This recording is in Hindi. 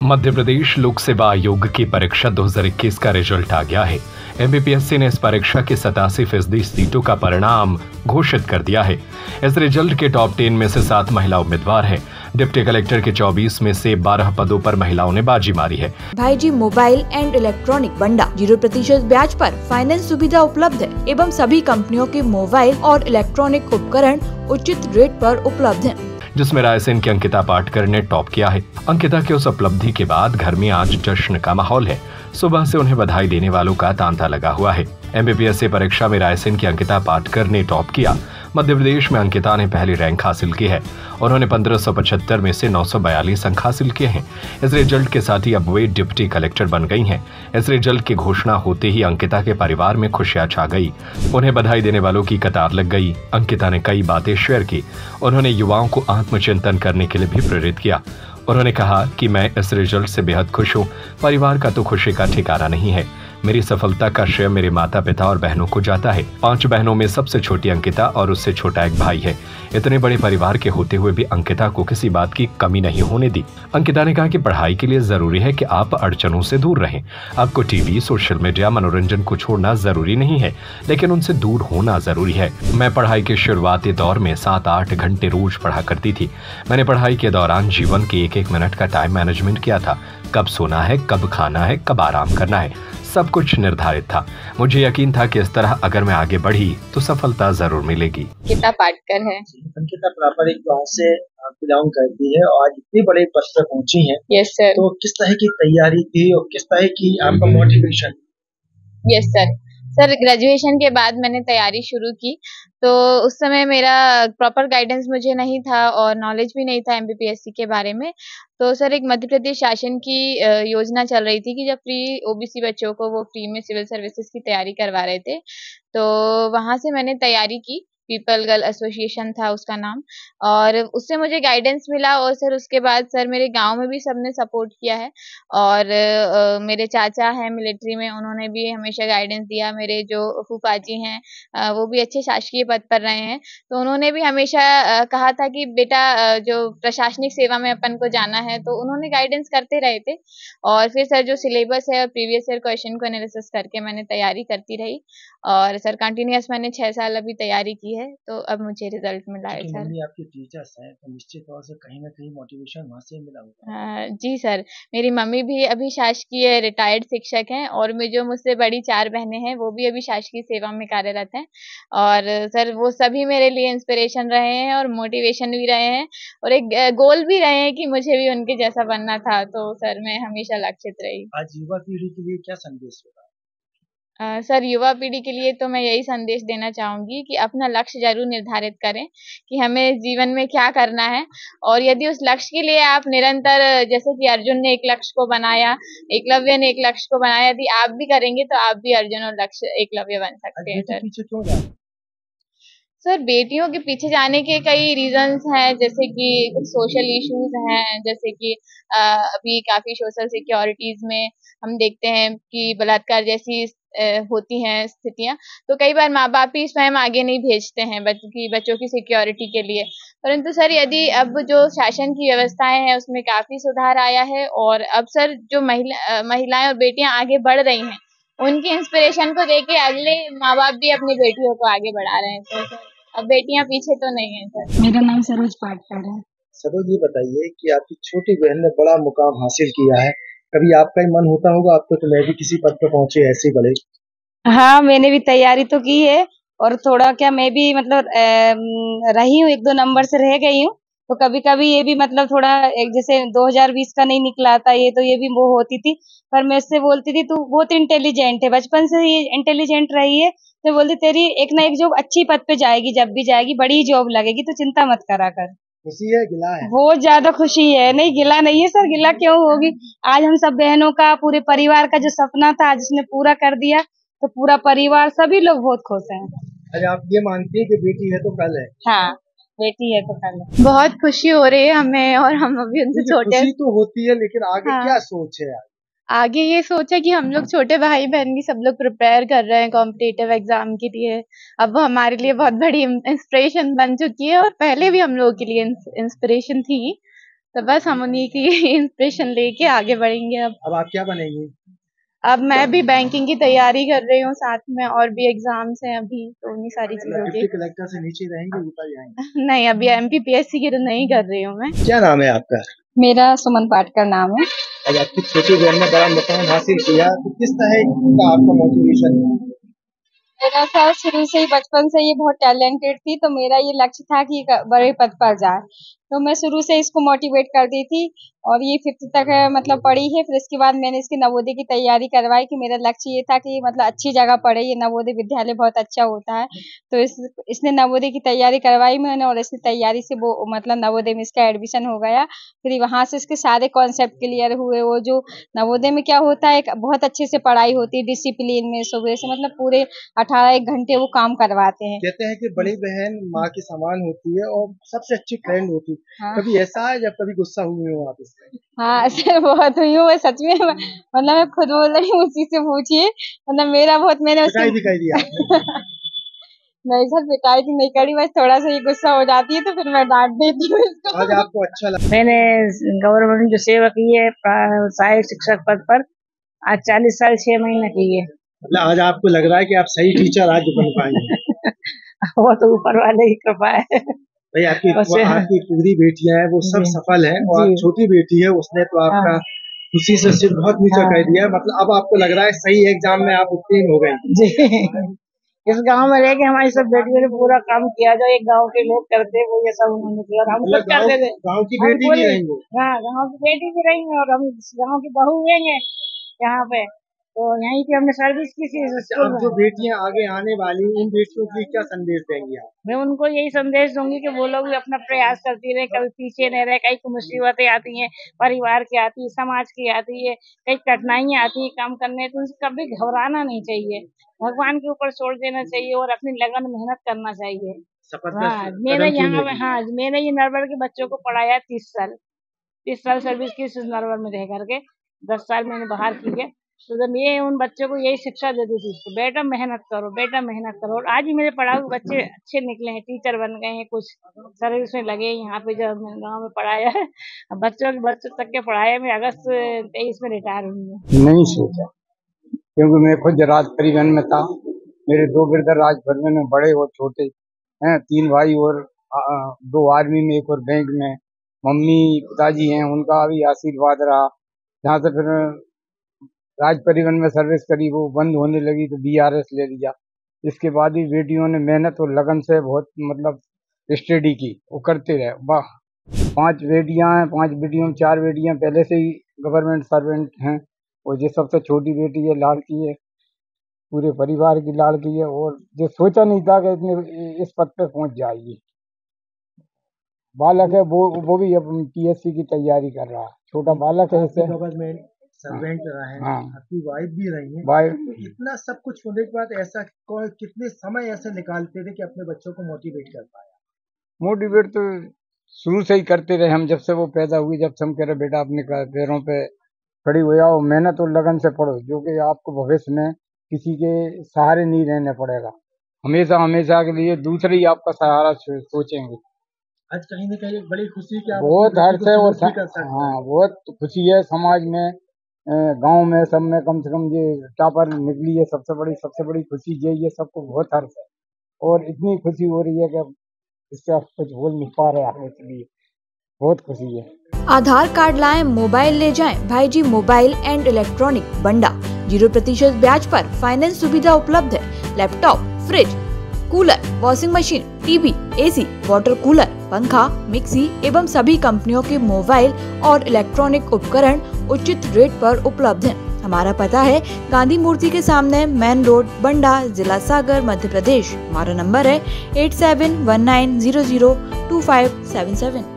मध्य प्रदेश लोक सेवा आयोग की परीक्षा 2021 का रिजल्ट आ गया है। एमपीपीएससी ने इस परीक्षा की 87% सीटों का परिणाम घोषित कर दिया है। इस रिजल्ट के टॉप 10 में से 7 महिला उम्मीदवार हैं। डिप्टी कलेक्टर के 24 में से 12 पदों पर महिलाओं ने बाजी मारी है। भाईजी मोबाइल एंड इलेक्ट्रॉनिक बंडा 0% ब्याज पर फाइनेंस सुविधा उपलब्ध है एवं सभी कंपनियों के मोबाइल और इलेक्ट्रॉनिक उपकरण उचित रेट पर उपलब्ध हैं। जिसमें रायसेन की अंकिता पाटकर ने टॉप किया है। अंकिता के उस उपलब्धि के बाद घर में आज जश्न का माहौल है। सुबह से उन्हें बधाई देने वालों का तांता लगा हुआ है। एमपीपीएससी परीक्षा में रायसेन की अंकिता पाटकर ने टॉप किया। मध्य प्रदेश में अंकिता ने पहली रैंक हासिल की है। उन्होंने 1575 में से 942 अंक हासिल किए हैं। इस रिजल्ट के साथ ही अब वे डिप्टी कलेक्टर बन गई हैं। इस रिजल्ट की घोषणा होते ही अंकिता के परिवार में खुशियां छा गई। उन्हें बधाई देने वालों की कतार लग गई। अंकिता ने कई बातें शेयर की। उन्होंने युवाओं को आत्मचिंतन करने के लिए भी प्रेरित किया। उन्होंने कहा कि मैं इस रिजल्ट से बेहद खुश हूँ। परिवार का तो खुशी का ठिकाना नहीं है। मेरी सफलता का श्रेय मेरे माता पिता और बहनों को जाता है। 5 बहनों में सबसे छोटी अंकिता और उससे छोटा एक भाई है। इतने बड़े परिवार के होते हुए भी अंकिता को किसी बात की कमी नहीं होने दी। अंकिता ने कहा कि पढ़ाई के लिए जरूरी है कि आप अड़चनों से दूर रहें। आपको टीवी, सोशल मीडिया, मनोरंजन को छोड़ना जरूरी नहीं है, लेकिन उनसे दूर होना जरूरी है। मैं पढ़ाई के शुरुआती दौर में 7-8 घंटे रोज पढ़ा करती थी। मैंने पढ़ाई के दौरान जीवन के एक मिनट का टाइम मैनेजमेंट किया था। कब सोना है, कब खाना है, कब आराम करना है, सब कुछ निर्धारित था। मुझे यकीन था कि इस तरह अगर मैं आगे बढ़ी तो सफलता जरूर मिलेगी। अंकिता पाटकर है। अंकिता प्रापरिक गांव से बिलोंग करती है और आज इतने बड़े पद पर पहुंची है। Yes sir. तो किस तरह की तैयारी थी और किस तरह की आपका मोटिवेशन? यस सर, ग्रेजुएशन के बाद मैंने तैयारी शुरू की। तो उस समय मेरा प्रॉपर गाइडेंस मुझे नहीं था और नॉलेज भी नहीं था एमपीपीएससी के बारे में। तो सर एक मध्य प्रदेश शासन की योजना चल रही थी कि जब फ्री ओबीसी बच्चों को वो फ्री में सिविल सर्विसेज की तैयारी करवा रहे थे। तो वहां से मैंने तैयारी की। पीपल गर्ल एसोसिएशन था उसका नाम, और उससे मुझे गाइडेंस मिला। और सर उसके बाद सर मेरे गांव में भी सबने सपोर्ट किया है। और मेरे चाचा हैं मिलिट्री में, उन्होंने भी हमेशा गाइडेंस दिया। मेरे जो फूफा जी हैं वो भी अच्छे शासकीय पद पर रहे हैं, तो उन्होंने भी हमेशा कहा था कि बेटा जो प्रशासनिक सेवा में अपन को जाना है, तो उन्होंने गाइडेंस करते रहे थे। और फिर सर जो सिलेबस है और प्रीवियस ईयर क्वेश्चन को एनालिसिस करके मैंने तैयारी करती रही। और सर कंटिन्यूअस मैंने 6 साल अभी तैयारी की है, तो अब मुझे रिजल्ट मिला है सर। मम्मी आपके टीचर्स हैं तो निश्चित तौर से कहीं ना कहीं मोटिवेशन वहाँ से मिला होगा। जी सर, मेरी मम्मी भी अभी शासकीय रिटायर्ड शिक्षक हैं और जो मुझसे बड़ी 4 बहनें हैं वो भी अभी शासकीय सेवा में कार्यरत हैं। और सर वो सभी मेरे लिए इंस्पिरेशन रहे हैं और मोटिवेशन भी रहे हैं और एक गोल भी रहे हैं कि मुझे भी उनके जैसा बनना था। तो सर मैं हमेशा लक्षित रही। आज युवा पीढ़ी के लिए क्या संदेश होगा? सर युवा पीढ़ी के लिए तो मैं यही संदेश देना चाहूंगी कि अपना लक्ष्य जरूर निर्धारित करें कि हमें जीवन में क्या करना है। और यदि उस लक्ष्य के लिए आप निरंतर, जैसे कि अर्जुन ने एक लक्ष्य को बनाया, एकलव्य ने एक लक्ष्य को बनाया, यदि आप भी करेंगे तो आप भी अर्जुन और लक्ष्य एकलव्य बन सकते हैं सर। पीछे क्यों जा? सर बेटियों के पीछे जाने के कई रीजंस हैं, जैसे कि कुछ सोशल इश्यूज हैं, जैसे कि अभी काफी सोशल सिक्योरिटीज में हम देखते हैं कि बलात्कार जैसी होती हैं स्थितियां। तो कई बार माँ बाप ही स्वयं आगे नहीं भेजते हैं बच्चों की सिक्योरिटी के लिए। परंतु सर यदि अब जो शासन की व्यवस्थाएं हैं उसमें काफी सुधार आया है और अब सर जो महिलाएं और बेटियां आगे बढ़ रही हैं, उनकी इंस्पिरेशन को देके अगले माँ बाप भी अपनी बेटियों को आगे बढ़ा रहे हैं। तो सर अब बेटियां पीछे तो नहीं है सर। मेरा नाम सरोज पाटकर है। सरोज, ये बताइए कि आपकी छोटी बहन ने बड़ा मुकाम हासिल किया है, कभी आपका ही मन होता होगा आपको तो मैं भी किसी पद पर पहुंचे ऐसे बड़े? हाँ, मैंने भी तैयारी तो की है और थोड़ा क्या मैं भी मतलब रही हूँ, 1-2 नंबर से रह गई हूँ। तो कभी कभी ये भी मतलब थोड़ा एक जैसे 2020 का नहीं निकला था ये, तो ये भी वो होती थी। पर मैं इससे बोलती थी तू बहुत इंटेलिजेंट है, बचपन से ही इंटेलिजेंट रही है। तो बोलती तेरी एक ना एक जॉब अच्छी पद पे जाएगी, जब भी जाएगी बड़ी जॉब लगेगी, तो चिंता मत करा कर। खुशी है, गिला है? बहुत ज्यादा खुशी है। नहीं गिला नहीं है सर, गिला क्यों होगी। आज हम सब बहनों का, पूरे परिवार का जो सपना था आज उसने पूरा कर दिया, तो पूरा परिवार सभी लोग बहुत खुश हैं। अरे आप ये मानती है कि बेटी है तो कल है? हाँ, बेटी है तो कल है। बहुत खुशी हो रही है हमें, और हम अभी उनसे छोटे। खुशी तो होती है, लेकिन आगे हाँ। क्या सोच है? आगे ये सोच है कि हम लोग छोटे भाई बहन भी सब लोग प्रिपेयर कर रहे हैं कॉम्पिटिटिव एग्जाम के लिए। अब वो हमारे लिए बहुत बड़ी इंस्पिरेशन बन चुकी है और पहले भी हम लोगों के लिए इंस्पिरेशन थी। तो बस हम उन्हीं की इंस्पिरेशन लेके आगे बढ़ेंगे। अब आप क्या बनेंगे? अब मैं भी बैंकिंग की तैयारी कर रही हूँ, साथ में और भी एग्जाम्स हैं अभी, तो उन्हीं सारी चीजों की। डिप्टी कलेक्टर से नीचे रहेंगे, ऊपर जाएंगे? नहीं, अभी MPPSC की तो नहीं कर रही हूँ मैं। क्या नाम है आपका? मेरा सुमन पाटकर नाम है। अब आपकी छोटी बहन ने बड़ा मुकाम हासिल किया, तो किस तरह का आपका मोटिवेशन है? मेरा सर शुरू से ही बचपन से ये बहुत टैलेंटेड थी, तो मेरा ये लक्ष्य था कि बड़े पद पर जाए, तो मैं शुरू से इसको मोटिवेट करती थी और ये 5th तक मतलब पढ़ी है। फिर इसके बाद मैंने इसकी नवोदय की तैयारी करवाई कि मेरा लक्ष्य ये था कि मतलब अच्छी जगह पढ़े, ये नवोदय विद्यालय बहुत अच्छा होता है। तो इसने नवोदय की तैयारी करवाई मैंने और इसकी तैयारी से वो मतलब नवोदय में इसका एडमिशन हो गया। फिर वहाँ से इसके सारे कॉन्सेप्ट क्लियर हुए। वो जो नवोदय में क्या होता है, एक बहुत अच्छे से पढ़ाई होती है, डिसिप्लिन में, सुबह से मतलब पूरे 18 घंटे वो काम करवाते हैं। कहते हैं कि बड़ी बहन माँ के समान होती है और सबसे अच्छी फ्रेंड होती है। हाँ। कभी ऐसा है जब कभी गुस्सा हुए हो आप इससे? हाँ, ऐसे बहुत हुई हूँ सच में, मतलब मैं खुद बोल रही हूँ, उसी से पूछिए। मतलब मेरा बहुत मैंने पिटाई भी कर दिया नहीं सर, पिटाई तो नहीं करी, बस थोड़ा सा ये गुस्सा हो जाती है तो फिर मैं डांट देती हूँ इसको। आज आपको अच्छा लगा? मैंने गवर्नमेंट जो सेवा की है सहायक शिक्षक पद पर, आज 40 साल 6 महीने की है। मतलब आज आपको लग रहा है कि आप सही टीचर आज बन पाएंगे? वो तो ऊपर वाले की कृपा है। भाई आपकी पूरी बेटियां हैं, वो सब सफल हैं और आप छोटी बेटी है, उसने तो आपका खुशी से सिर बहुत नीचा कर दिया। मतलब अब आपको लग रहा है सही एग्जाम में आप उत्तीर्ण हो गई? जी, इस गांव में रह के हमारी सब बेटियों ने पूरा काम किया जो एक गांव के लोग करते वो ये सब उन्होंने किया और हम खुद करते थे। गाँव की बेटी भी रहेंगे? हाँ, गाँव की बेटी भी रहेंगे और हम गाँव की बहू रहेंगे यहाँ पे, तो यहीं पे हमने सर्विस की थी। अब जो बेटियां आगे आने वाली, उन बेटियों के लिए क्या संदेश देंगे आप? मैं उनको यही संदेश दूंगी कि वो लोग भी अपना प्रयास करती रहे, कभी पीछे नहीं रहे। कई मुसीबतें आती हैं, परिवार की आती है, समाज की आती है, कई कठिनाइयां आती है काम करने, तो उनसे कभी घबराना नहीं चाहिए, भगवान के ऊपर छोड़ देना चाहिए और अपनी लगन मेहनत करना चाहिए। हाँ, मैंने ये नरवर के बच्चों को पढ़ाया 30 साल सर्विस की नरवर में रह करके, 10 साल मैंने बाहर की है। तो जब ये उन बच्चों को यही शिक्षा देती थी कि बेटा मेहनत करो, बेटा मेहनत करो। और आज ही मेरे पढ़ाए हुए बच्चे अच्छे निकले हैं, टीचर बन गए हैं, कुछ सर्विस में लगे हैं। यहाँ पे जब मैंने गाँव में पढ़ाया है, बच्चों तक के पढ़ाया, मैं अगस्त 23 में रिटायर हुई हूँ। नहीं सोचा, क्योंकि मैं खुद राज परिवहन में था, मेरे 2 ब्रदर राज परिवहन में, बड़े और छोटे हैं, 3 भाई और 2 आर्मी में, एक और बैंक में। मम्मी पिताजी हैं, उनका भी आशीर्वाद रहा। जहाँ से फिर राज परिवहन में सर्विस करी, वो बंद होने लगी तो BRS ले लिया। इसके बाद ही बेटियों ने मेहनत और लगन से बहुत मतलब स्टडी की, वो करते रहे। वाह, 5 बेटियां हैं, 5 बेटियों में 4 बेटियां पहले से ही गवर्नमेंट सर्वेंट हैं और ये सबसे छोटी बेटी है, लाड़की है, पूरे परिवार की लाड़की है। और जो सोचा नहीं था कि इतने इस पद पे पहुंच जाएगी। बालक है वो भी अब PSC की तैयारी कर रहा है, छोटा बालक है। इससे गवर्नमेंट सर्वेंट रहा है, हाँ, आपकी वाइफ भी रही है, तो इतना सब कुछ होने के बाद ऐसा कितने समय ऐसे निकालते थे कि अपने बच्चों को मोटिवेट कर पाया? मोटिवेट तो शुरू से ही करते रहे हम, जब से वो पैदा हुई, जब से हम कह रहे बेटा अपने पैरों पे खड़ी हो जाओ, मेहनत और लगन से पढ़ो, जो कि आपको भविष्य में किसी के सहारे नहीं रहना पड़ेगा। हमेशा के लिए दूसरे ही आपका सहारा सोचेंगे। आज कहीं न कहीं बड़ी खुशी की बहुत हर्ष है और हाँ, बहुत खुशी है। समाज में, गांव में, सब में कम से कम ये टॉपर निकली है, सबसे बड़ी खुशी ये सबको बहुत हर्ष है और इतनी खुशी हो रही है कि अब इससे आप कुछ बोल नहीं पा रहे हैं, इसलिए बहुत खुशी है। आधार कार्ड लाएं, मोबाइल ले जाएं, भाई जी मोबाइल एंड इलेक्ट्रॉनिक बंडा। 0% ब्याज पर फाइनेंस सुविधा उपलब्ध है। Laptop, fridge, cooler, washing machine, TV, AC, water cooler, पंखा, मिक्सी एवं सभी कंपनियों के मोबाइल और इलेक्ट्रॉनिक उपकरण उचित रेट पर उपलब्ध हैं। हमारा पता है गांधी मूर्ति के सामने, मेन रोड, बंडा, जिला सागर, मध्य प्रदेश। हमारा नंबर है 8719002577।